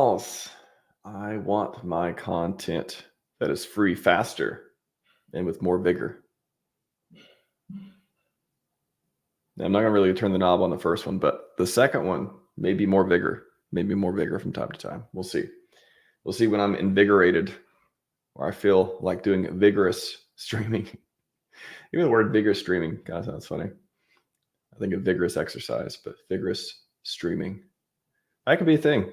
Miles, I want my content that is free faster and with more vigor. Now, I'm not going to really turn the knob on the first one, but the second one, maybe more vigor from time to time. We'll see. We'll see when I'm invigorated or I feel like doing vigorous streaming. Even the word vigorous streaming kind of sounds funny. I think of vigorous exercise, but vigorous streaming. That could be a thing.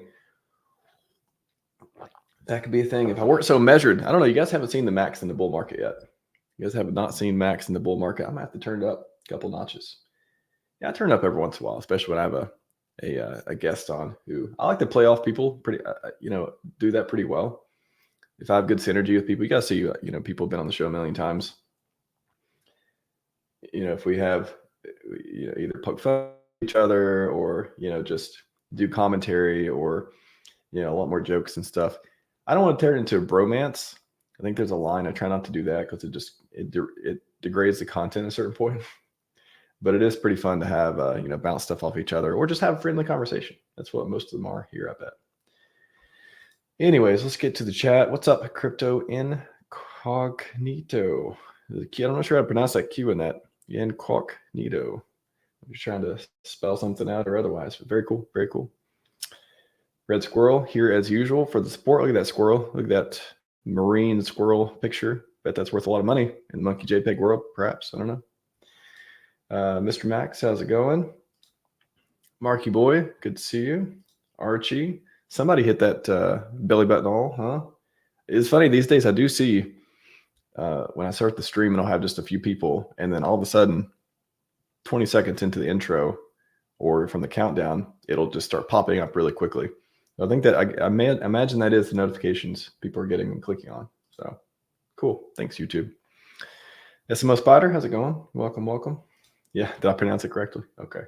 That could be a thing. If I weren't so measured, I don't know. You guys haven't seen the max in the bull market yet. You guys have not seen max in the bull market. I'm going to have to turn it up a couple notches. Yeah, I turn it up every once in a while, especially when I have a guest on who I like to play off people pretty, do that pretty well. If I have good synergy with people, you guys see, people have been on the show a million times. If we have, either poke fun at each other or, just do commentary or, a lot more jokes and stuff. I don't want to turn it into a bromance. I think there's a line. I try not to do that because it degrades the content at a certain point. But it is pretty fun to have, bounce stuff off each other or just have a friendly conversation. That's what most of them are here, I bet. Anyways, let's get to the chat. What's up, Crypto Incognito? I'm not sure how to pronounce that Q in that. Incognito. I'm just trying to spell something out or otherwise. But very cool. Very cool. Red squirrel here as usual for the support. Look at that squirrel. Look at that marine squirrel picture. Bet that's worth a lot of money in the monkey JPEG world, perhaps. I don't know. Mr. Max, how's it going? Marky boy, good to see you. Archie, somebody hit that belly button all, huh? It's funny these days. I do see when I start the stream and I'll have just a few people, and then all of a sudden, 20 seconds into the intro or from the countdown, it'll just start popping up really quickly. I think that I imagine that is the notifications people are getting and clicking on. So cool. Thanks, YouTube. SMO Spider, how's it going? Welcome, welcome. Yeah, did I pronounce it correctly? Okay.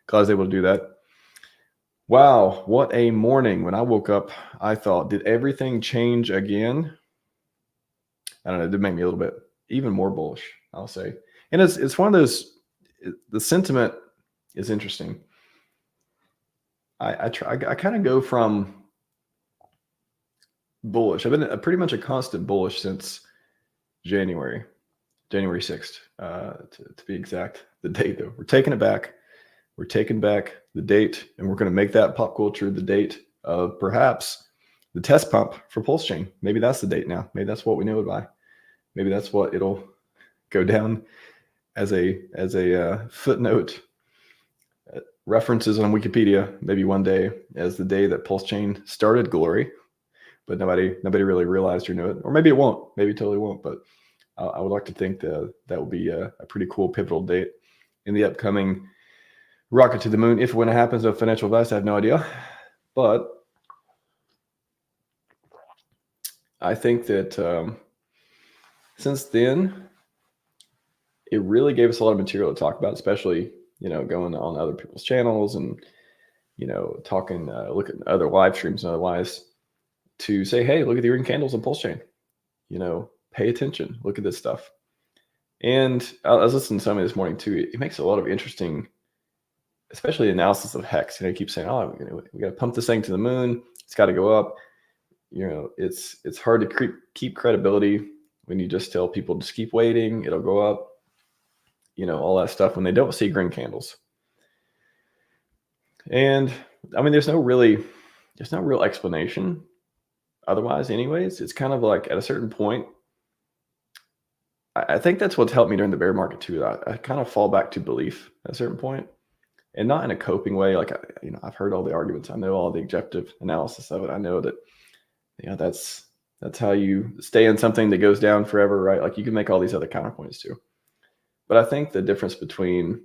Glad I was able to do that. Wow, what a morning. When I woke up, I thought, did everything change again? I don't know. It did make me a little bit even more bullish, I'll say. And it's one of those, the sentiment is interesting. I kind of go from bullish. I've been pretty much a constant bullish since January 6th, to be exact. The date, though. We're taking it back. We're taking back the date, and we're going to make that pop culture the date of perhaps the test pump for PulseChain. Maybe that's the date now. Maybe that's what we know it by. Maybe that's what it'll go down as a footnote. References on Wikipedia maybe one day as the day that PulseChain started glory, but nobody really realized or knew it. Or maybe it won't. Maybe it totally won't. But I would like to think that will be a pretty cool pivotal date in the upcoming rocket to the moon. If when it happens, no financial advice, I have no idea. But I think that since then, it really gave us a lot of material to talk about, especially, going on other people's channels and, talking, looking at other live streams and otherwise to say, hey, look at the green candles on PulseChain, pay attention, look at this stuff. And I was listening to somebody this morning too. It makes a lot of interesting, especially analysis of HEX. You keep saying, oh, we got to pump this thing to the moon. It's got to go up. It's hard to keep credibility when you just tell people just keep waiting. It'll go up. All that stuff when they don't see green candles. And I mean, there's no real explanation otherwise anyways. It's kind of like at a certain point, I think that's what's helped me during the bear market too. I kind of fall back to belief at a certain point, and not in a coping way. Like, I've heard all the arguments. I know all the objective analysis of it. I know that, that's how you stay in something that goes down forever, right? Like you can make all these other counterpoints too. But I think the difference between,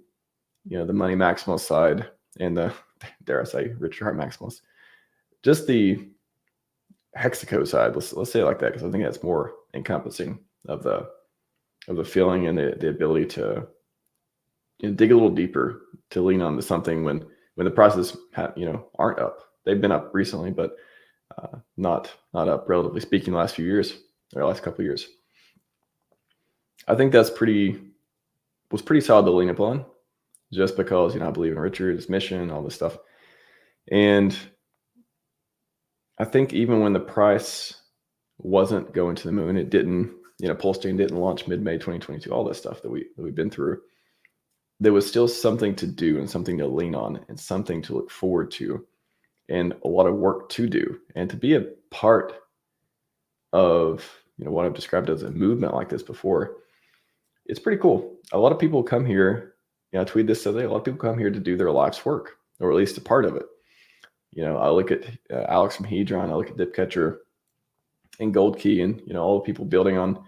the money maximalist side and the, dare I say, Richard Hart maximalist, just the Hexaco side, let's say it like that, because I think that's more encompassing of the feeling and the ability to dig a little deeper, to lean on to something when the prices aren't up. They've been up recently, but not up, relatively speaking, the last few years or last couple of years. I think that's was pretty solid to lean upon, just because I believe in Richard, his mission, all this stuff. And I think even when the price wasn't going to the moon, it didn't, PulseChain didn't launch mid-May 2022, all this stuff that we've been through. There was still something to do and something to lean on and something to look forward to and a lot of work to do. And to be a part of, what I've described as a movement like this before, it's pretty cool. A lot of people come here, I tweeted this today, a lot of people come here to do their life's work, or at least a part of it. I look at Alex from Hedron, I look at Dipcatcher and Gold Key, and all the people building on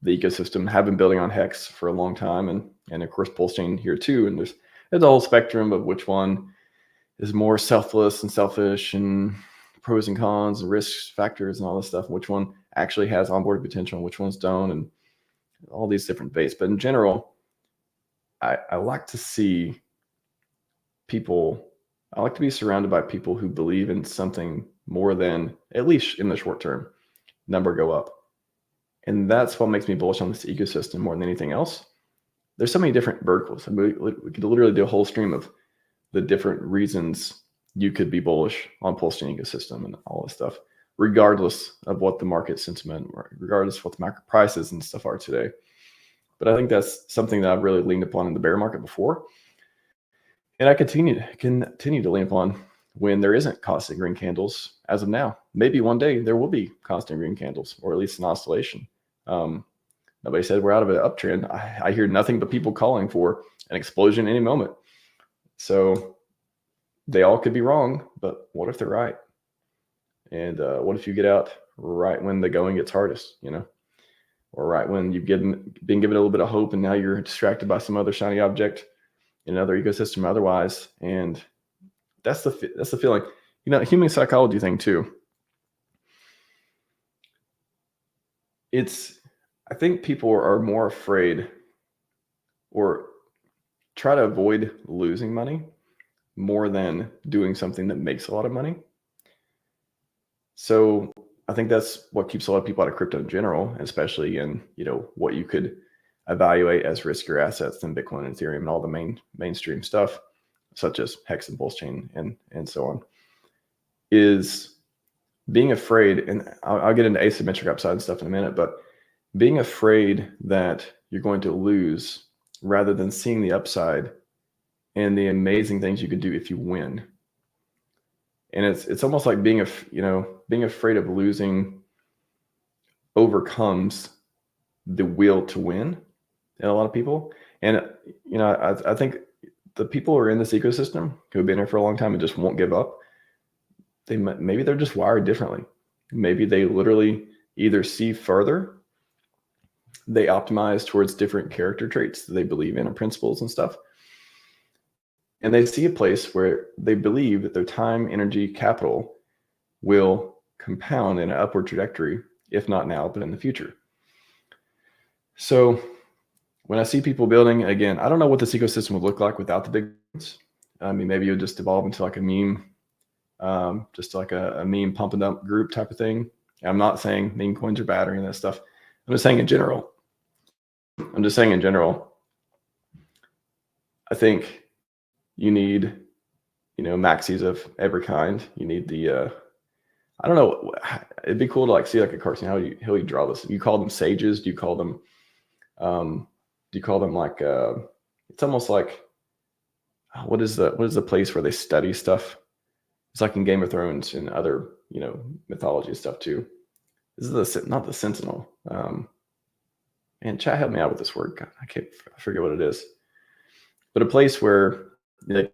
the ecosystem, have been building on HEX for a long time, and of course PulseChain here too. And there's a whole spectrum of which one is more selfless and selfish, and pros and cons and risk factors and all this stuff, which one actually has onboard potential and which ones don't, and all these different debates. But in general, I like to see people, I like to be surrounded by people who believe in something more than, at least in the short term, number go up. And that's what makes me bullish on this ecosystem more than anything else. There's so many different verticals. I mean, we could literally do a whole stream of the different reasons you could be bullish on PulseChain ecosystem and all this stuff, regardless of what the market sentiment, regardless of what the market prices and stuff are today. But I think that's something that I've really leaned upon in the bear market before. And I continue to lean upon when there isn't constant green candles as of now. Maybe one day there will be constant green candles, or at least an oscillation. Nobody said we're out of an uptrend. I hear nothing but people calling for an explosion any moment. So they all could be wrong, but what if they're right? And what if you get out right when the going gets hardest, or right when you've been given a little bit of hope, and now you're distracted by some other shiny object in another ecosystem otherwise. And that's the feeling, human psychology thing too. I think people are more afraid or try to avoid losing money more than doing something that makes a lot of money. So I think that's what keeps a lot of people out of crypto in general, especially in, what you could evaluate as riskier assets than Bitcoin and Ethereum and all the mainstream stuff, such as HEX and PulseChain and so on, is being afraid. And I'll get into asymmetric upside and stuff in a minute, but being afraid that you're going to lose rather than seeing the upside and the amazing things you could do if you win. And it's almost like being afraid of losing overcomes the will to win in a lot of people. And I think the people who are in this ecosystem who have been here for a long time and just won't give up, maybe they're just wired differently. Maybe they literally either see further, they optimize towards different character traits that they believe in and principles and stuff. And they see a place where they believe that their time, energy, capital will compound in an upward trajectory, if not now, but in the future. So when I see people building, again, I don't know what this ecosystem would look like without the big ones. I mean, maybe it would just evolve into like a meme, just like a meme pump and dump group type of thing. I'm not saying meme coins are bad or any of that stuff. I'm just saying in general, I think you need, maxis of every kind. You need the, I don't know. It'd be cool to like see like a cartoon. How do you draw this? You call them sages? Do you call them like, it's almost like, what is the place where they study stuff? It's like in Game of Thrones and other, mythology stuff too. This is not the Sentinel. And chat, help me out with this word. God, I forget what it is. But a place where they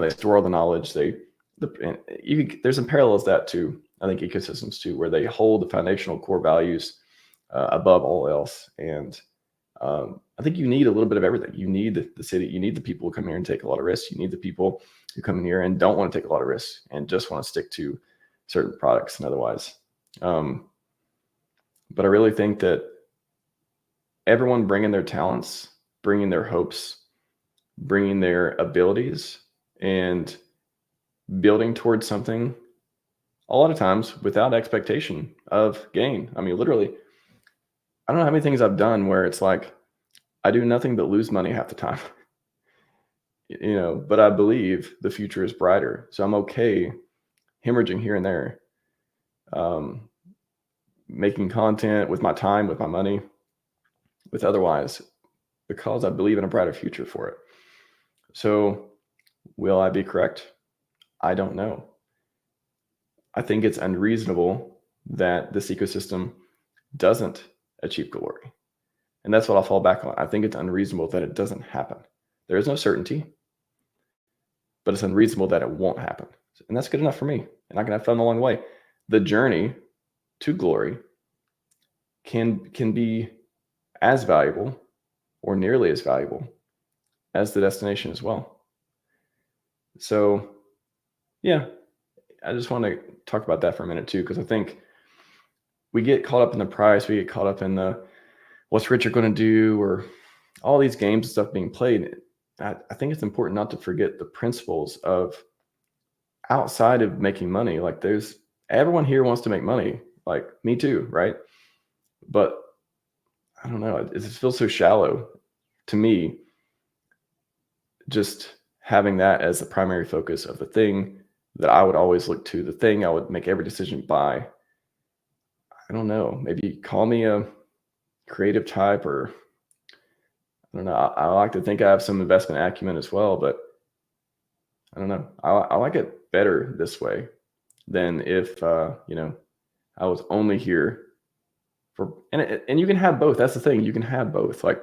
store all the knowledge. There's some parallels that to, I think, ecosystems too, where they hold the foundational core values above all else. And I think you need a little bit of everything. You need the city. You need the people who come here and take a lot of risks. You need the people who come in here and don't want to take a lot of risks and just want to stick to certain products and otherwise. But I really think that everyone bringing their talents, bringing their hopes, bringing their abilities, and building towards something a lot of times without expectation of gain. I mean, literally, I don't know how many things I've done where it's like, I do nothing but lose money half the time, but I believe the future is brighter. So I'm okay hemorrhaging here and there, making content with my time, with my money, with otherwise, because I believe in a brighter future for it. So will I be correct? I don't know. I think it's unreasonable that this ecosystem doesn't achieve glory. And that's what I'll fall back on. I think it's unreasonable that it doesn't happen. There is no certainty, but it's unreasonable that it won't happen. And that's good enough for me. And I can have fun along the way. The journey to glory can be as valuable or nearly as valuable as the destination as well. So yeah, I just want to talk about that for a minute too, because I think we get caught up in the price, we get caught up in the what's Richard going to do, or all these games and stuff being played. I think it's important not to forget the principles of outside of making money. Like everyone here wants to make money, like me too, right? But I don't know, it just feels so shallow to me, just having that as the primary focus of the thing that I would always look to, the thing I would make every decision by. I don't know, maybe call me a creative type, or I don't know. I like to think I have some investment acumen as well, but I don't know. I like it better this way than if, I was only here for, and you can have both. That's the thing. You can have both. Like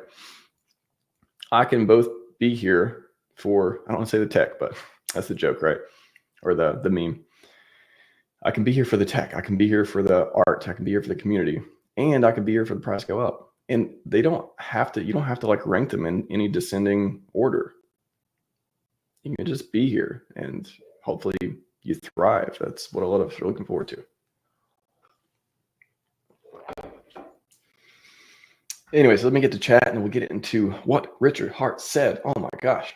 I can both be here for, I don't want to say the tech, but that's the joke, right? Or the meme. I can be here for the tech. I can be here for the art. I can be here for the community, and I can be here for the price go up. And you don't have to like rank them in any descending order. You can just be here and hopefully you thrive. That's what a lot of us are looking forward to. Anyways, let me get to chat and we'll get into what Richard Hart said. Oh my gosh.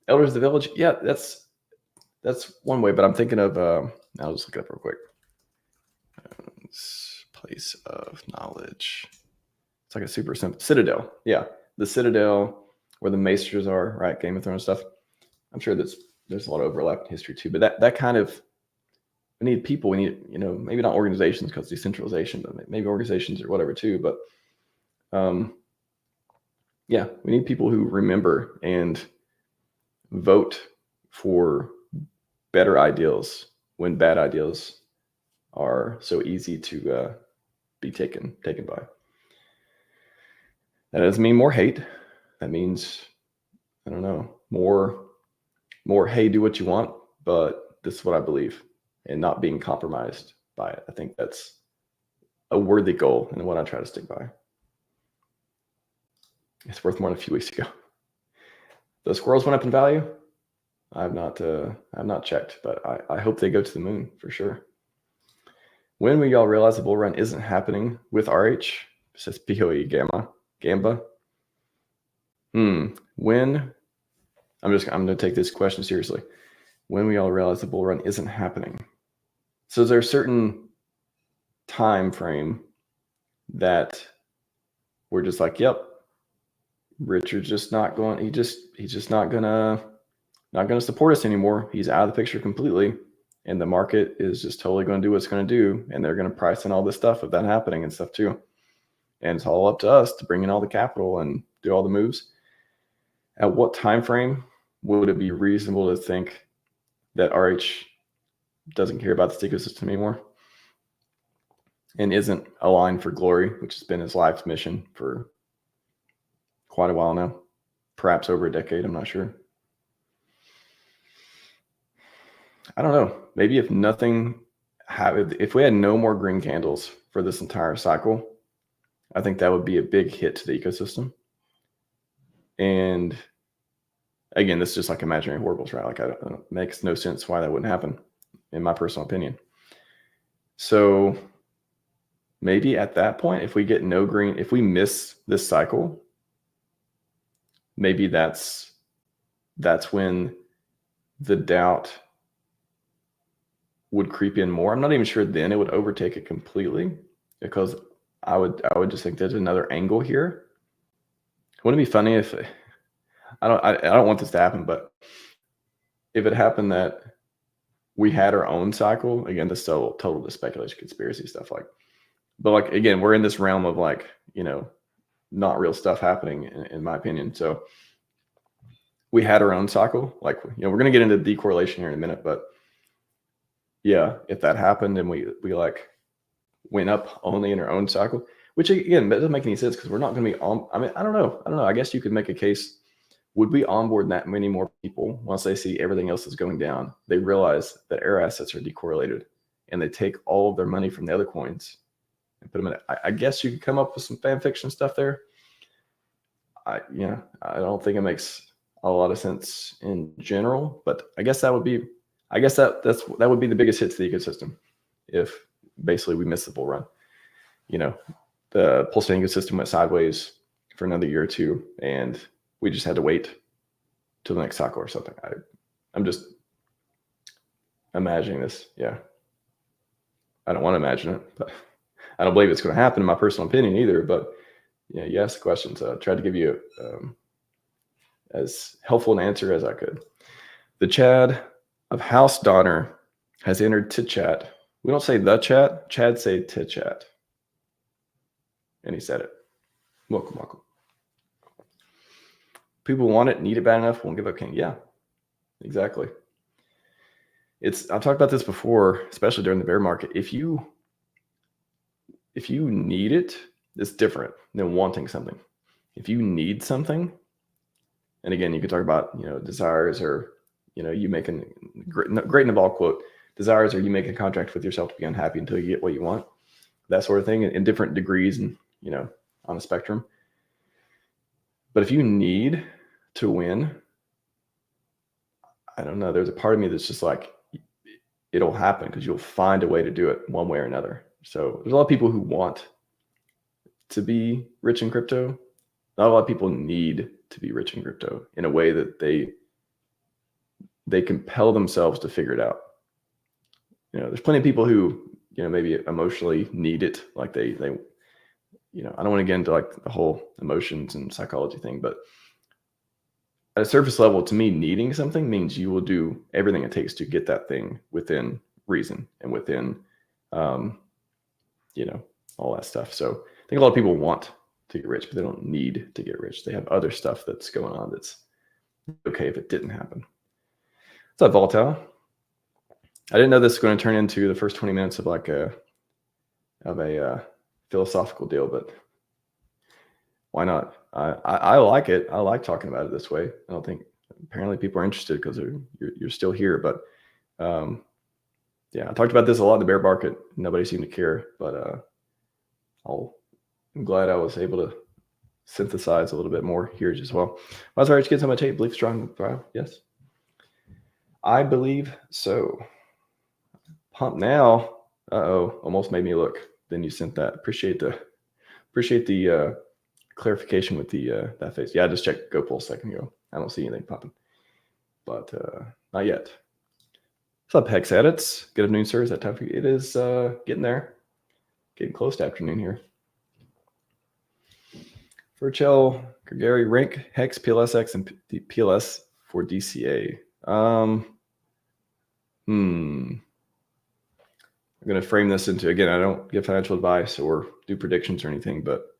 Elders of the Village. Yeah, that's one way, but I'm thinking of, I'll just look it up real quick. Place of knowledge. It's like a super simple Citadel. Yeah, the Citadel where the Maesters are, right? Game of Thrones stuff. I'm sure there's a lot of overlap in history too, but that kind of, we need people. We need, maybe not organizations because decentralization, but maybe organizations or whatever too. But yeah, we need people who remember and vote for better ideals when bad ideals are so easy to be taken by. That doesn't mean more hate. That means, I don't know, more, hey, do what you want, but this is what I believe, and not being compromised by it. I think that's a worthy goal and what I try to stick by. It's worth more than a few weeks ago. Those squirrels went up in value. I've not checked, but I hope they go to the moon for sure. When will y'all realize the bull run isn't happening with RH? It says POE Gamba. When? I'm going to take this question seriously. When will y'all realize the bull run isn't happening? So is there a certain time frame that we're just like, yep, Richard's just not going. He's just not gonna support us anymore. He's out of the picture completely, and the market is just totally going to do what it's going to do, and they're going to price in all this stuff of that happening and stuff too. And it's all up to us to bring in all the capital and do all the moves. At what time frame would it be reasonable to think that RH doesn't care about this ecosystem anymore and isn't aligned for glory, which has been his life's mission for quite a while now, perhaps over a decade, I'm not sure. I don't know. Maybe if we had no more green candles for this entire cycle, I think that would be a big hit to the ecosystem. And again, this is just like imaginary horribles, right? Like it makes no sense why that wouldn't happen, in my personal opinion. So maybe at that point, if we get no green, if we miss this cycle, maybe that's when the doubt would creep in more. I'm not even sure then it would overtake it completely, because I would just think there's another angle here. Wouldn't it be funny if I don't want this to happen, but if it happened that we had our own cycle. Again, this is so total speculation, conspiracy stuff. But like, again, we're in this realm of like, not real stuff happening in my opinion. So we had our own cycle. Like, we're going to get into decorrelation here in a minute, but yeah, if that happened and we like went up only in our own cycle, which again, that doesn't make any sense because we're not going to be on. I mean, I don't know. I guess you could make a case. Would we onboard that many more people once they see everything else is going down? They realize that our assets are decorrelated and they take all of their money from the other coins and put them in it. I guess you could come up with some fan fiction stuff there. I don't think it makes a lot of sense in general, but I guess that would be, that would be the biggest hit to the ecosystem if basically we missed the bull run. The PulseChain ecosystem went sideways for another year or two, and we just had to wait till the next cycle or something. I'm just imagining this. Yeah. I don't want to imagine it, but I don't believe it's going to happen in my personal opinion either. But yeah, you asked the questions. I tried to give you as helpful an answer as I could. The Chad of House Donner has entered to chat. We don't say the chat. Chad say to chat. And he said it. Welcome. People want it, need it bad enough, won't give up king. Yeah, exactly. I've talked about this before, especially during the bear market. If you need it, it's different than wanting something. If you need something, and again, you could talk about, desires, or, you making great Naval quote, desires, or you make a contract with yourself to be unhappy until you get what you want, that sort of thing, in different degrees and, on a spectrum. But if you need to win, I don't know, there's a part of me that's just like, it'll happen because you'll find a way to do it one way or another. So there's a lot of people who want to be rich in crypto. Not a lot of people need to be rich in crypto in a way that they compel themselves to figure it out. There's plenty of people who, maybe emotionally need it. Like they I don't want to get into like the whole emotions and psychology thing, but at a surface level, to me, needing something means you will do everything it takes to get that thing within reason and within, all that stuff. So I think a lot of people want to get rich, but they don't need to get rich. They have other stuff that's going on that's okay if it didn't happen. What's up, Volatile? I didn't know this was going to turn into the first 20 minutes of like a philosophical deal, but why not? I like it. I like talking about it this way. I don't think apparently people are interested because you're still here. But yeah, I talked about this a lot in the bear market. Nobody seemed to care, but I'm glad I was able to synthesize a little bit more here as well. Why is RH getting so much hate? Believe strong. Yes, I believe so. Pump now. Almost made me look. Then you sent that. Appreciate the clarification with the that face. Yeah, I just checked Go Pulse a second ago. I don't see anything popping, but not yet. What's up, Hex Edits? Good afternoon, sir. Is that time for you? It is getting there, getting close to afternoon here. Virchel, Gregary, rank Hex PLSX and the PLS for DCA. I'm going to frame this into, again, I don't give financial advice or do predictions or anything, but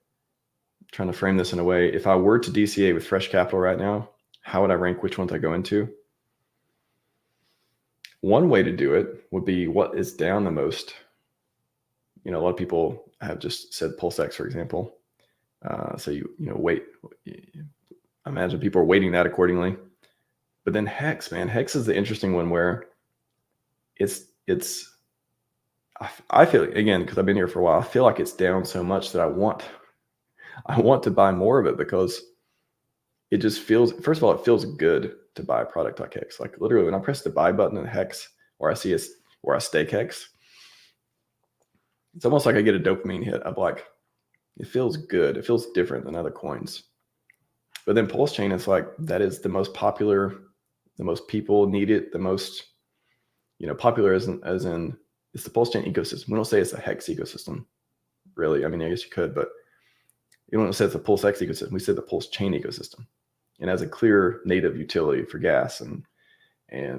I'm trying to frame this in a way. If I were to DCA with fresh capital right now, how would I rank which ones I go into? One way to do it would be what is down the most. A lot of people have just said PulseX, for example. So you wait. I imagine people are weighting that accordingly. But then Hex, man, Hex is the interesting one where I feel, again, because I've been here for a while, I feel like it's down so much that I want to buy more of it because it just feels, first of all, it feels good to buy a product like Hex. Like literally when I press the buy button in Hex or I see where I stake Hex, it's almost like I get a dopamine hit. I'm like, it feels good. It feels different than other coins. But then PulseChain is like, that is the most popular, the most people need it, the most, popular as in it's the PulseChain ecosystem. We don't say it's a Hex ecosystem, really. I mean, I guess you could, but you don't say it's a PulseX ecosystem. We say the PulseChain ecosystem. And has a clear native utility for gas and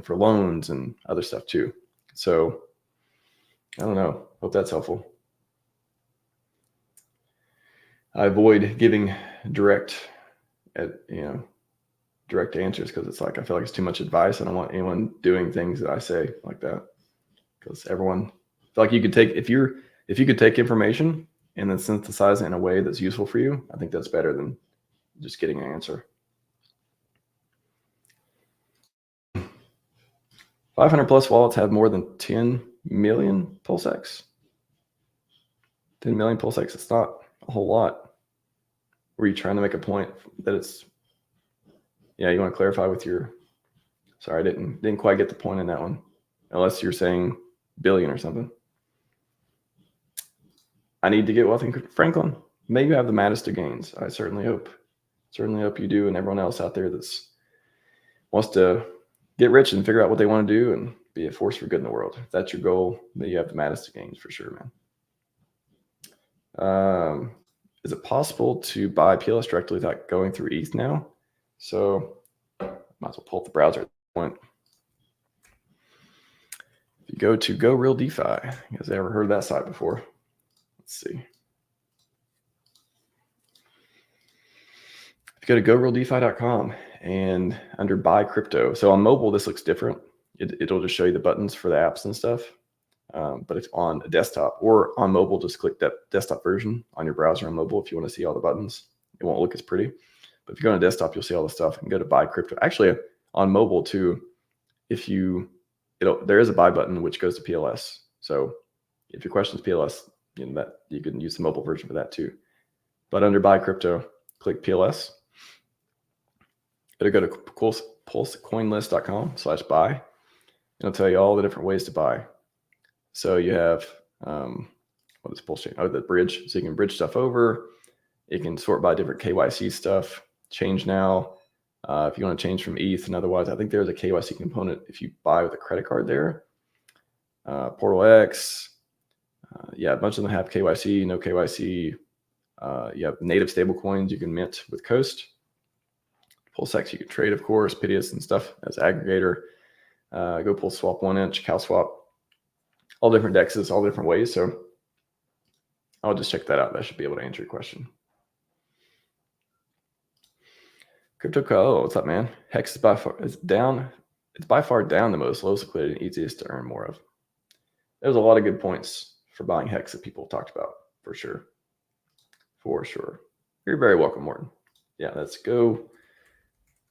for loans and other stuff too. So I don't know. Hope that's helpful. I avoid giving direct answers because it's like I feel like it's too much advice. I don't want anyone doing things that I say like that, because everyone feel like you could take if you could take information and then synthesize it in a way that's useful for you. I think that's better than just getting an answer. 500 plus wallets have more than 10 million PulseX. 10 million PulseX. It's not a whole lot. Were you trying to make a point that it's? Yeah, you want to clarify with your. Sorry, I didn't quite get the point in that one, unless you're saying billion or something. I need to get wealthy, Franklin. May you have the maddest of gains. I certainly hope. Certainly hope you do, and everyone else out there that's wants to get rich and figure out what they want to do and be a force for good in the world. If that's your goal, then you have the maddest of gains for sure, man. Is it possible to buy PLS directly without going through ETH now? So might as well pull up the browser at this point. If you go to Go Real DeFi, you guys ever heard of that site before? Let's see. If you go to gorealdefi.com and under buy crypto, so on mobile, this looks different. It'll just show you the buttons for the apps and stuff. But it's on a desktop or on mobile, just click that desktop version on your browser on mobile if you want to see all the buttons. It won't look as pretty. But if you go on a desktop, you'll see all the stuff and go to buy crypto. Actually, on mobile too, there is a buy button which goes to PLS. So if your question is PLS, that you can use the mobile version for that too. But under buy crypto, click PLS. It'll go to pulsecoinlist.com/buy. It'll tell you all the different ways to buy. So you have what is PulseChain? Oh, the bridge. So you can bridge stuff over. It can sort by different KYC stuff. Change now. If you want to change from ETH and otherwise, I think there's a KYC component if you buy with a credit card there. Portal X. A bunch of them have KYC, no KYC. You have native stable coins you can mint with Coast. PulseX you can trade, of course, Pitius and stuff as aggregator. Go Pulse Swap 1inch, CalSwap. All different dexes, all different ways. So I'll just check that out. That should be able to answer your question. Crypto, what's up, man? HEX is by far down. It's by far down the most, lowest liquidity and easiest to earn more of. There's a lot of good points for buying HEX that people talked about, for sure. For sure. You're very welcome, Morton. Yeah, let's go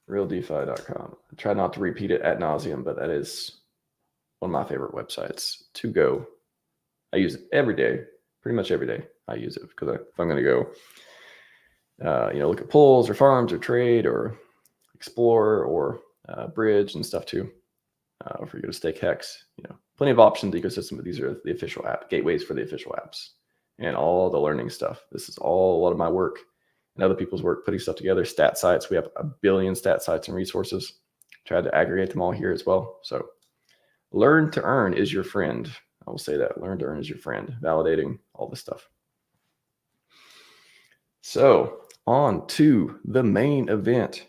realdefi.com. I try not to repeat it ad nauseum, but that is one of my favorite websites to go. I use it every day, pretty much every day. I use it because if I'm going to go, look at pulls or farms or trade or explore or bridge and stuff too. Or if you're going to stake HEX, plenty of options, ecosystem, but these are the official app gateways for the official apps and all the learning stuff. This is all a lot of my work and other people's work, putting stuff together. Stat sites, we have 1 billion stat sites and resources. Tried to aggregate them all here as well. So learn to earn is your friend. I will say that. Learn to earn is your friend. Validating all this stuff. So on to the main event.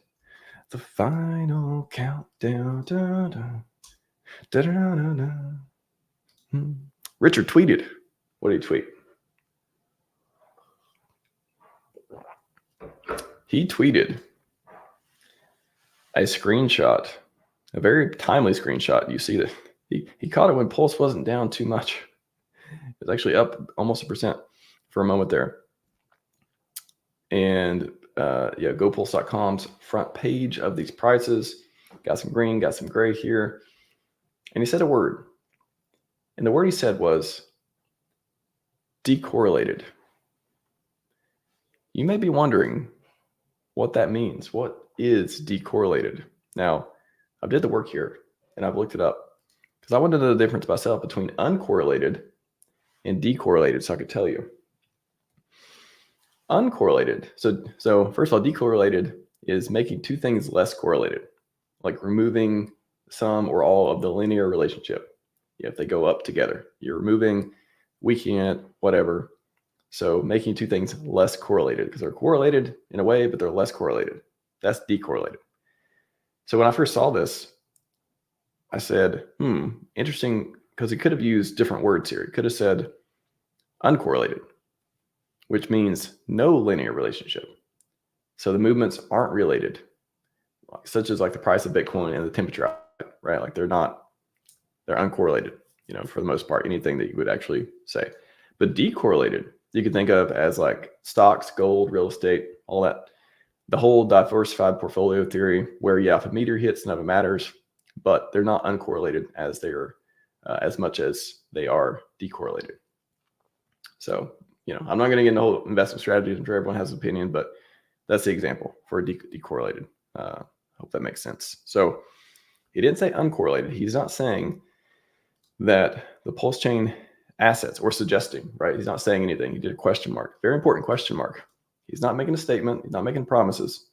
The final countdown. Da, da, da, da, da, da. Richard tweeted. What did he tweet? He tweeted a screenshot, a very timely screenshot. You see that he caught it when Pulse wasn't down too much. It was actually up almost 1% for a moment there. And GoPulse.com's front page of these prices got some green, got some gray here. And he said a word. And the word he said was decorrelated. You may be wondering what that means. What is decorrelated? Now, I did the work here and I've looked it up because I wanted to know the difference myself between uncorrelated and decorrelated so I could tell you. Uncorrelated. So first of all, decorrelated is making two things less correlated, like removing some or all of the linear relationship. If they go up together, you're removing, weakening it, whatever. So making two things less correlated because they're correlated in a way, but they're less correlated. That's decorrelated. So when I first saw this, I said, interesting because he could have used different words here. He could have said uncorrelated, which means no linear relationship. So the movements aren't related, such as like the price of Bitcoin and the temperature, right? Like they're uncorrelated, for the most part, anything that you would actually say. But decorrelated, you could think of as like stocks, gold, real estate, all that. The whole diversified portfolio theory where, if a meter hits, none of it matters, but they're not uncorrelated as they are as much as they are decorrelated. So, I'm not going to get into the whole investment strategies. I'm sure everyone has an opinion, but that's the example for decorrelated. Hope that makes sense. So he didn't say uncorrelated. He's not saying that the pulse chain assets, or suggesting, right? He's not saying anything. He did a question mark, very important question mark. He's not making a statement. He's not making promises.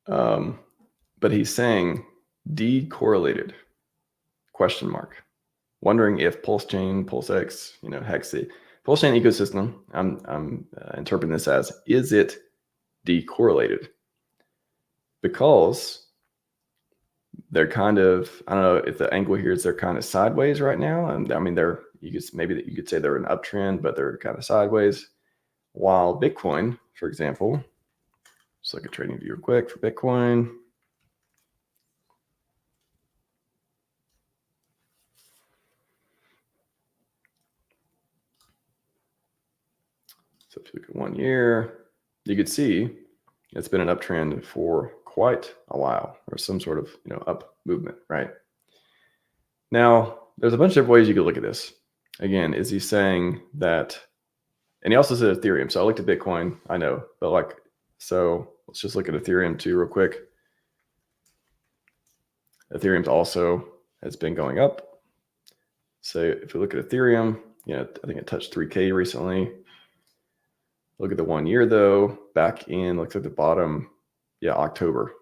But he's saying decorrelated, question mark. Wondering if PulseChain, PulseX, HEX, the PulseChain ecosystem, I'm interpreting this as, is it decorrelated? Because they're kind of, I don't know if the angle here is they're kind of sideways right now. And I mean, you could say they're an uptrend, but they're kind of sideways. While Bitcoin, for example, just like a trading view real quick for Bitcoin. So if you look at 1 year, you could see it's been an uptrend for quite a while, or some sort of up movement, right? Now, there's a bunch of different ways you could look at this. Again, is he saying that, and he also said Ethereum. So I looked at Bitcoin, I know, but so let's just look at Ethereum too real quick. Ethereum's also has been going up. So if we look at Ethereum, I think it touched 3K recently. Look at the 1 year though, back in, looks like the bottom, October.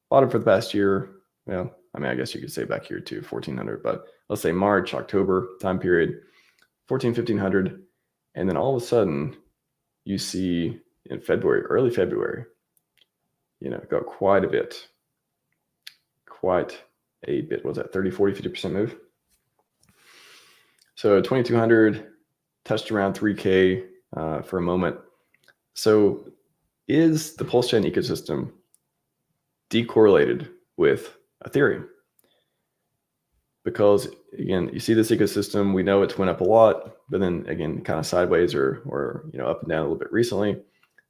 Bottom for the past year. Well, I mean, I guess you could say back here too, 1400, but let's say March, October time period, 1500. And then all of a sudden you see in February, early February, go quite a bit. What was that, 30, 40, 50% move? So 2200 touched around 3K for a moment. So is the pulse chain ecosystem decorrelated with Ethereum? Because again, you see this ecosystem, we know it's went up a lot, but then again, kind of sideways or up and down a little bit recently. And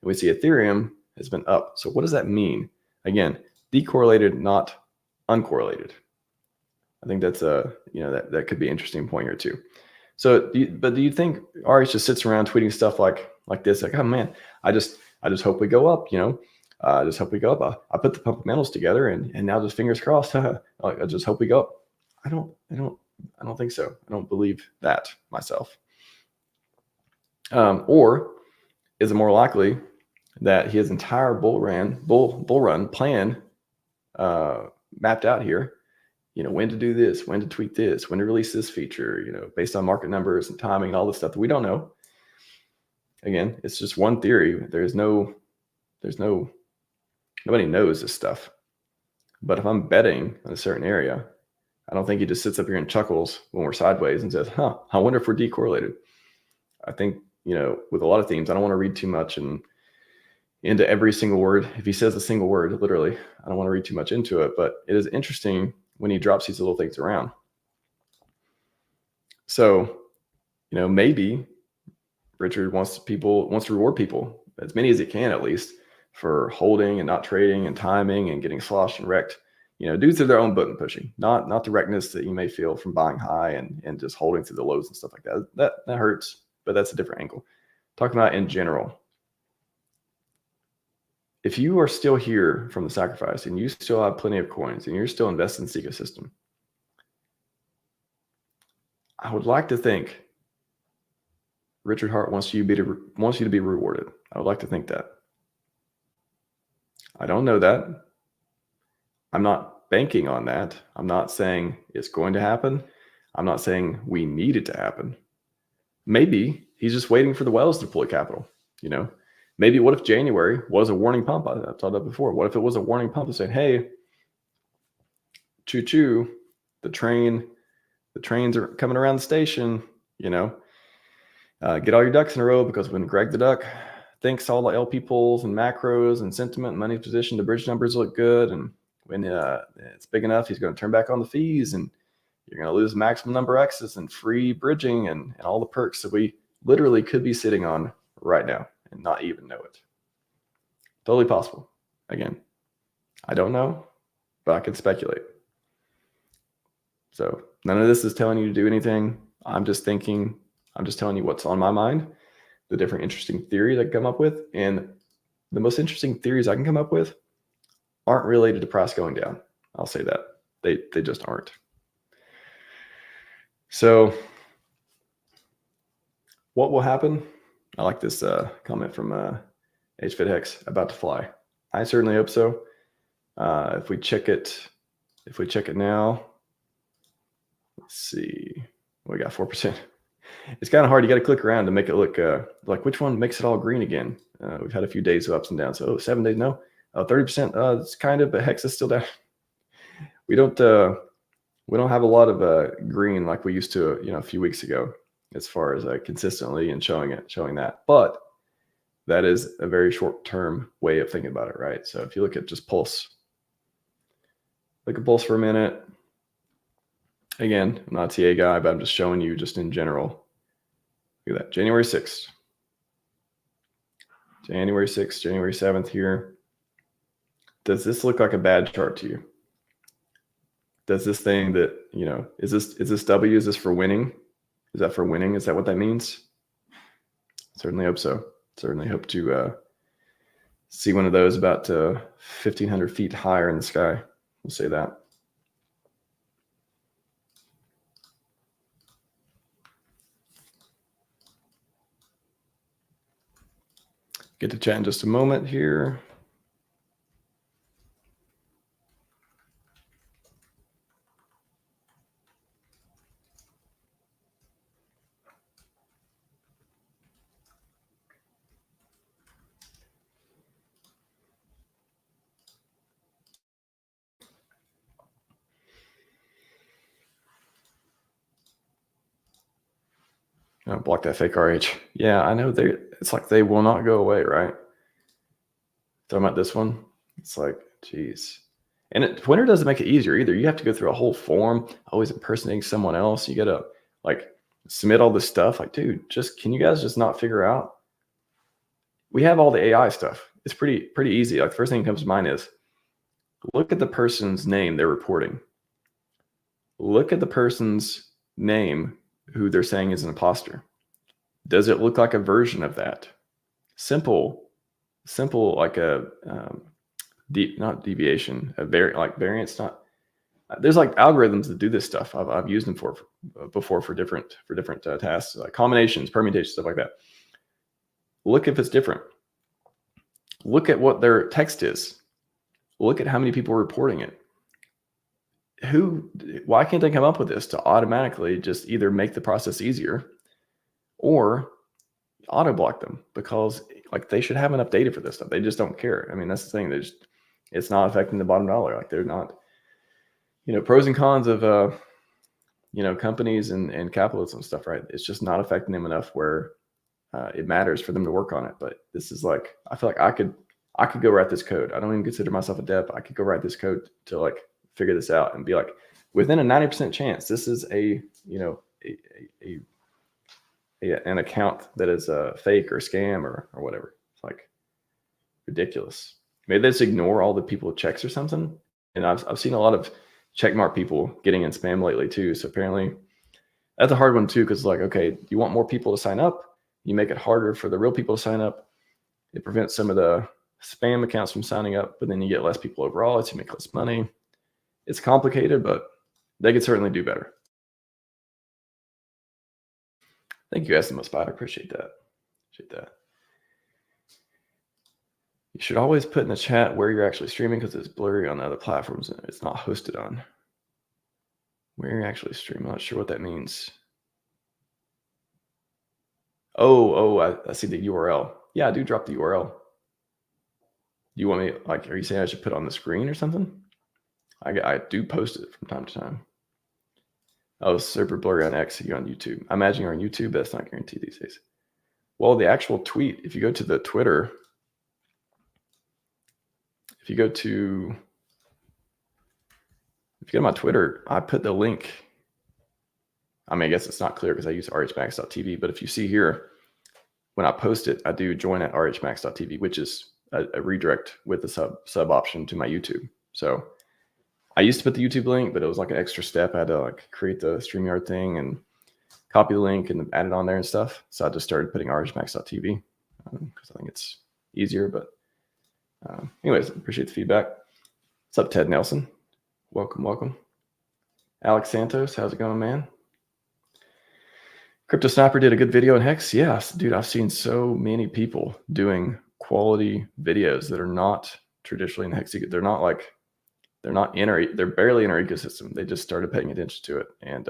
we see Ethereum has been up. So what does that mean? Again, decorrelated, not uncorrelated. I think that's that could be an interesting point here too. So, do you think RH just sits around tweeting stuff like this? Like, oh man, I just hope we go up. I just hope we go up. I put the fundamentals together, and now just fingers crossed. I just hope we go up. I don't think so. I don't believe that myself. Or is it more likely that his entire bull run plan mapped out here? When to do this, when to tweak this, when to release this feature, based on market numbers and timing and all this stuff that we don't know. Again, it's just one theory. Nobody knows this stuff. But if I'm betting on a certain area, I don't think he just sits up here and chuckles when we're sideways and says, I wonder if we're decorrelated. I think, with a lot of themes, I don't want to read too much into every single word. If he says a single word, literally, I don't want to read too much into it, but it is interesting when he drops these little things around. So, maybe Richard wants to reward people, as many as he can at least, for holding and not trading and timing and getting sloshed and wrecked, due to their own button pushing, not the wreckness that you may feel from buying high and just holding through the lows and stuff like that. That hurts, but that's a different angle. Talking about in general. If you are still here from the sacrifice and you still have plenty of coins and you're still invested in this ecosystem, I would like to think Richard Hart wants you to be rewarded. I would like to think that. I don't know that. I'm not banking on that. I'm not saying it's going to happen. I'm not saying we need it to happen. Maybe he's just waiting for the whales to deploy capital, Maybe what if January was a warning pump? I've talked about before. What if it was a warning pump and saying, hey, choo-choo, the trains are coming around the station, you know. Get all your ducks in a row, because when Greg the Duck thinks all the LP pools and macros and sentiment and money position, the bridge numbers look good, and when it's big enough, he's going to turn back on the fees, and you're going to lose maximum number X's and free bridging and all the perks that we literally could be sitting on right now and not even know it. Totally possible. Again, I don't know, but I can speculate. So none of this is telling you to do anything. I'm just telling you what's on my mind, the different interesting theories I can come up with. And the most interesting theories I can come up with aren't related to price going down. I'll say that. They just aren't. So what will happen? I like this comment from HEX, about to fly. I certainly hope so. If we check it now, let's see, we got 4%. It's kind of hard. You got to click around to make it look like which one makes it all green again. We've had a few days of ups and downs. So 7 days, no. 30%. It's kind of, but HEX is still down. We don't have a lot of green like we used to, a few weeks ago, as far as consistently and showing that. But that is a very short-term way of thinking about it, right? So if you look at just Pulse, look at Pulse for a minute. Again, I'm not a TA guy, but I'm just showing you just in general. Look at that, January 6th. January 6th, January 7th here. Does this look like a bad chart to you? Does this thing that, is this W? Is this for winning? Is that for winning? Is that what that means? Certainly hope so. Certainly hope to see one of those about 1,500 feet higher in the sky. We'll say that. Get to chat in just a moment here. Oh, block that fake RH. Yeah, I know it's like they will not go away, right? Talking about this one, it's like, geez. And Twitter doesn't make it easier either. You have to go through a whole form, always impersonating someone else. You got to submit all this stuff. Like, dude, can you guys just not figure out? We have all the AI stuff. It's pretty easy. Like, the first thing that comes to mind is look at the person's name they're reporting. Look at the person's name who they're saying is an imposter. Does it look like a version of that? Simple, like a not deviation, variance. Not there's algorithms that do this stuff. I've used them before for different tasks, like combinations, permutations, stuff like that. Look if it's different. Look at what their text is. Look at how many people are reporting it. Why can't they come up with this to automatically just either make the process easier or auto block them? Because they should have enough data for this stuff. They just don't care. I mean, that's the thing. It's not affecting the bottom dollar. They're not, pros and cons of, companies and capitalism stuff, right? It's just not affecting them enough where it matters for them to work on it. But this is I feel like I could go write this code. I don't even consider myself a dev. I could go write this code to figure this out and be within a 90% chance, this is an account that is a fake or scam or whatever. It's ridiculous. Maybe they just ignore all the people with checks or something. And I've seen a lot of checkmark people getting in spam lately too. So apparently that's a hard one too, because okay, you want more people to sign up, you make it harder for the real people to sign up. It prevents some of the spam accounts from signing up, but then you get less people overall, so you make less money. It's complicated, but they could certainly do better. Thank you, Estimate Spot. I appreciate that. You should always put in the chat where you're actually streaming, because it's blurry on the other platforms and it's not hosted on. Where you're actually streaming. I'm not sure what that means. Oh, I see the URL. Yeah, I do drop the URL. You want me, are you saying I should put it on the screen or something? I do post it from time to time. Oh, super blurry on X, you on YouTube. I imagine you're on YouTube, but that's not guaranteed these days. Well, the actual tweet, if you go to the Twitter, if you go to my Twitter, I put the link. I mean, I guess it's not clear because I use RHMax.tv, but if you see here, when I post it, I do join at RHMax.tv, which is a redirect with the sub option to my YouTube. So I used to put the YouTube link, but it was like an extra step. I had to like create the StreamYard thing and copy the link and add it on there and stuff. So I just started putting RHMax.tv because I think it's easier. But anyways, appreciate the feedback. What's up, Ted Nelson? Welcome, welcome. Alex Santos, how's it going, man? Crypto Sniper did a good video on Hex. Yes, dude, I've seen so many people doing quality videos that are not traditionally in the Hex. They're barely in our ecosystem. They just started paying attention to it, and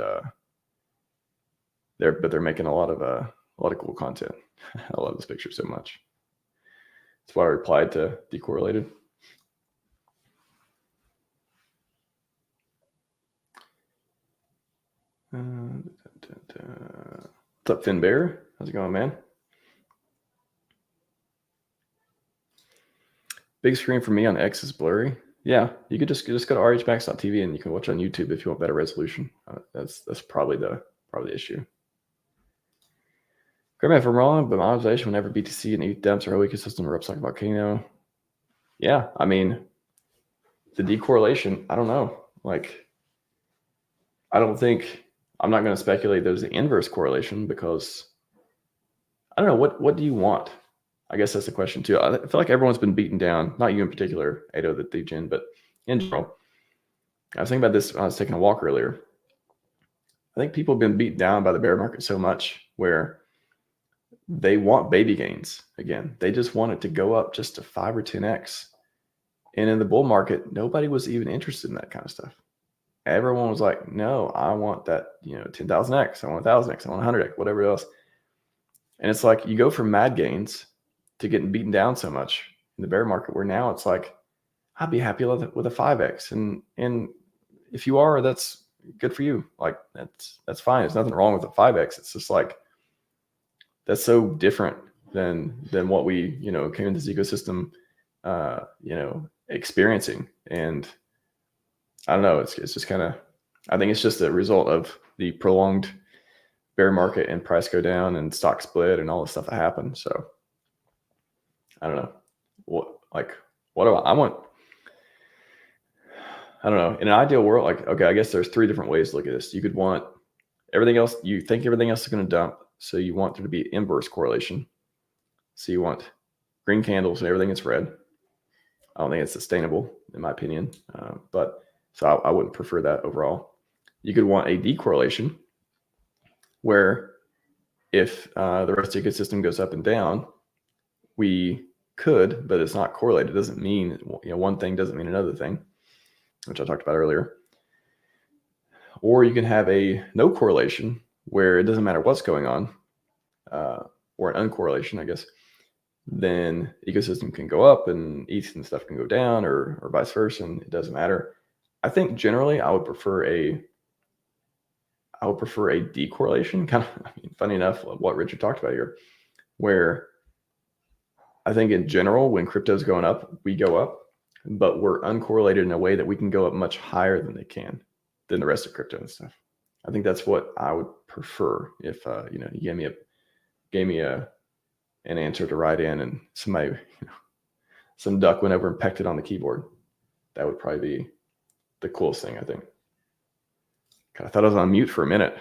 they're making a lot of cool content. I love this picture so much. That's why I replied to Decorrelated. What's up, Finn Bear? How's it going, man? Big screen for me on X is blurry. Yeah, you could just go to RHMax.tv and you can watch on YouTube if you want better resolution. That's probably the issue. Correct me if I'm wrong, but my observation, whenever BTC and ETH dumps our whole ecosystem erupts like a volcano. Yeah, I mean, the decorrelation, I don't know. Like, I'm not going to speculate there's the inverse correlation because I don't know. What do you want? I guess that's the question too. I feel like everyone's been beaten down, not you in particular, Ado the Degen, but in general. I was thinking about this when I was taking a walk earlier. I think people have been beat down by the bear market so much where they want baby gains again. They just want it to go up just to 5 or 10x. And in the bull market, nobody was even interested in that kind of stuff. Everyone was like, no, I want that, 10,000x, I want 1,000x, I want 100x, whatever else. And it's like you go from mad gains to getting beaten down so much in the bear market where now it's like, I'd be happy with a 5x. And if you are, that's good for you. Like that's fine. There's nothing wrong with a 5x. It's just like, that's so different than what we, came into this ecosystem, experiencing. And I don't know, it's just kind of, I think it's just a result of the prolonged bear market and price go down and stock split and all the stuff that happened. So I don't know what do I want? I don't know. In an ideal world, like, okay, I guess there's 3 different ways to look at this. You could want everything else. You think everything else is going to dump. So you want there to be inverse correlation. So you want green candles and everything is red. I don't think it's sustainable in my opinion. But so I wouldn't prefer that overall. You could want a decorrelation where if the rest of the ecosystem goes up and down, we could, but it's not correlated. It doesn't mean, one thing doesn't mean another thing, which I talked about earlier. Or you can have a no correlation where it doesn't matter what's going on, or an uncorrelation, I guess. Then ecosystem can go up and ETH and stuff can go down, or vice versa, and it doesn't matter. I think generally I would prefer a decorrelation. Kind of, funny enough, what Richard talked about here, where I think in general, when crypto's going up, we go up, but we're uncorrelated in a way that we can go up much higher than the rest of crypto and stuff. I think that's what I would prefer if you gave me an answer to write in and somebody, some duck went over and pecked it on the keyboard. That would probably be the coolest thing, I think. God, I thought I was on mute for a minute.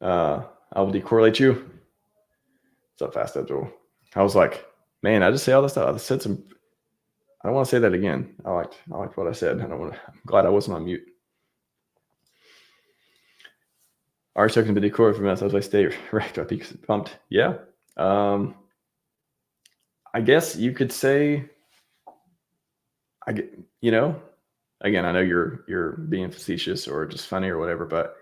I will decorrelate you. What's up, Fast Abdul? I was like, man, I just say all this stuff. I said some. I don't want to say that again. I liked what I said. I'm glad I wasn't on mute. Our token to decorrelate from us as I stay right. I think pumped. Yeah. I guess you could say. Again, I know you're being facetious or just funny or whatever, but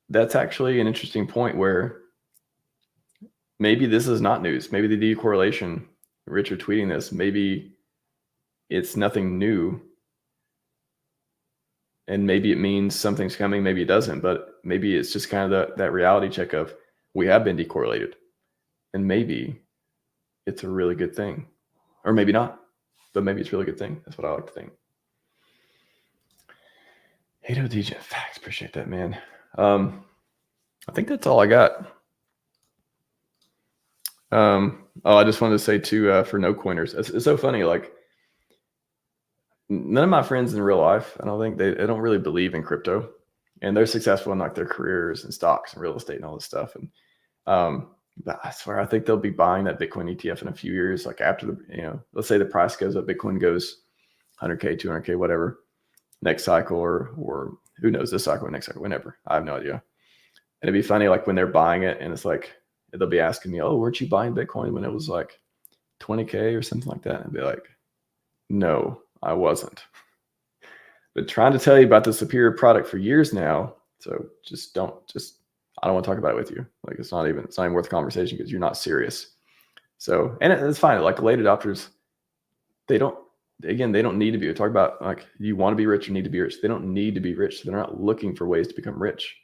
that's actually an interesting point where maybe this is not news. Maybe the decorrelation, Richard tweeting this, maybe it's nothing new. And maybe it means something's coming, maybe it doesn't, but maybe it's just kind of that reality check of we have been decorrelated, and maybe it's a really good thing, or maybe not, but maybe it's a really good thing. That's what I like to think. Hey, DJ, facts. Appreciate that, man. I think that's all I got. I just wanted to say too, for no coiners, it's so funny. Like, none of my friends in real life, I don't think they don't really believe in crypto, and they're successful in like their careers and stocks and real estate and all this stuff. And but I swear, I think they'll be buying that Bitcoin ETF in a few years. Like after the, let's say the price goes up, Bitcoin goes 100K, 200K, whatever, next cycle, or who knows, this cycle or next cycle, whenever. I have no idea. And it'd be funny, like when they're buying it, and it's like they'll be asking me, "Oh, weren't you buying Bitcoin when it was like 20K or something like that?" And I'd be like, "No, I wasn't." But trying to tell you about the superior product for years now. So I don't want to talk about it with you. Like it's not even worth the conversation because you're not serious. So, and it's fine. Like late adopters, they don't need to be. We talk about like, you want to be rich or need to be rich. They don't need to be rich. They're not looking for ways to become rich.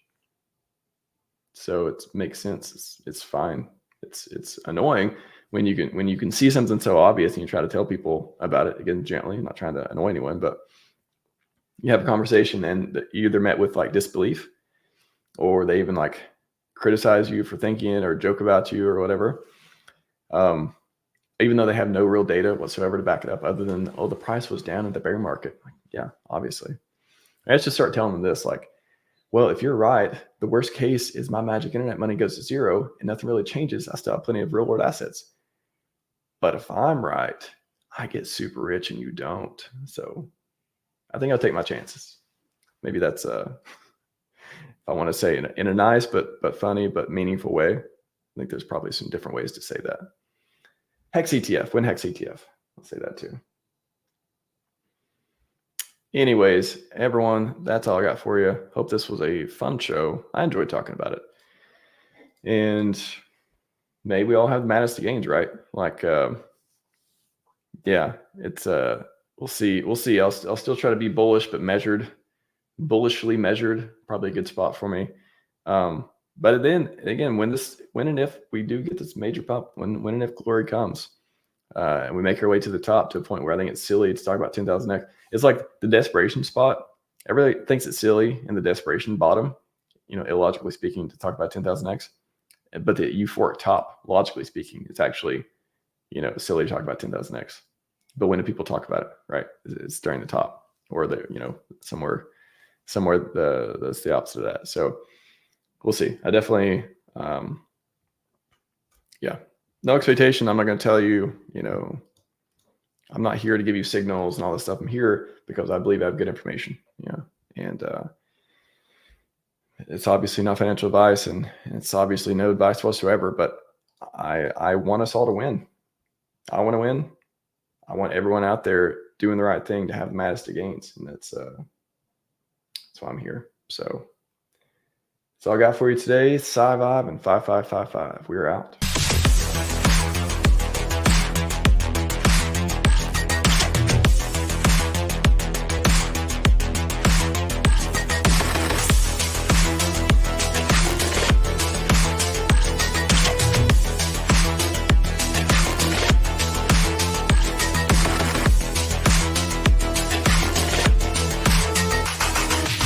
So it makes sense. It's fine. It's annoying when you can see something so obvious and you try to tell people about it, again, gently. I'm not trying to annoy anyone, but you have a conversation and you either met with like disbelief, or they even like criticize you for thinking it or joke about you or whatever. Even though they have no real data whatsoever to back it up, other than, oh, the price was down in the bear market. Like, yeah, obviously. Let's just start telling them this, like, well, if you're right, the worst case is my magic internet money goes to zero and nothing really changes. I still have plenty of real world assets. But if I'm right, I get super rich and you don't. So I think I'll take my chances. Maybe that's if I want to say in a nice but funny but meaningful way. I think there's probably some different ways to say that. HEX ETF, win HEX ETF. I'll say that too. Anyways, everyone, that's all I got for you. Hope this was a fun show. I enjoyed talking about it. And maybe we all have the maddest of gains, right? Like, yeah, it's we'll see. I'll still try to be bullish, but bullishly measured. Probably a good spot for me. But then again, when and if we do get this major pump, when and if glory comes, and we make our way to the top to a point where I think it's silly to talk about 10,000x. It's like the desperation spot. Everybody thinks it's silly in the desperation bottom, illogically speaking, to talk about 10,000x. But the euphoric top, logically speaking, it's actually, silly to talk about 10,000x. But when do people talk about it, right? It's during the top, or somewhere that's the opposite of that. So we'll see. I definitely, no expectation. I'm not going to tell you, I'm not here to give you signals and all this stuff. I'm here because I believe I have good information, and it's obviously not financial advice, and it's obviously no advice whatsoever, but I want us all to win. I want to win. I want everyone out there doing the right thing to have the maddest of gains. And that's why I'm here. So that's all I got for you today. Scivive and 5555. We're out.